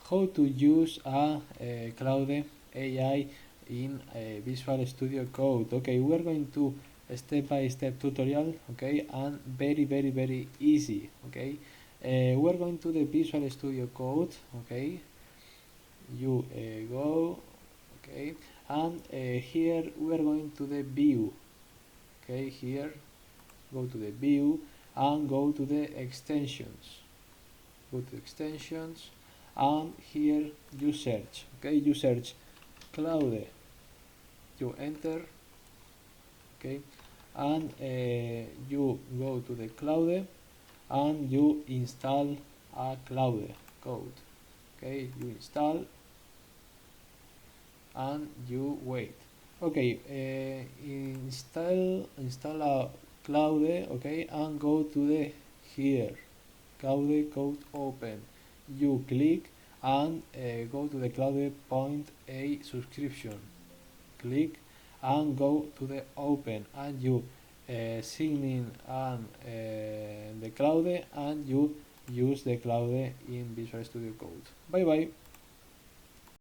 how to use a Claude AI in Visual Studio Code. Okay, we're going to step-by-step tutorial, okay, and very easy, okay. We're going to the Visual Studio Code, okay. You go, okay, and here we're going to the view, okay. Here, go to the view and go to the extensions. Go to extensions, and here you search, okay. You search Claude, you enter, okay, and you go to the Claude and you install a Claude code, okay. You install and you wait, okay. Install a Claude, okay, and go to the here Claude code open. You click and go to the Claude point a subscription. Click and go to the open, and you sign in and the Claude, and you use the Claude in Visual Studio Code. Bye bye.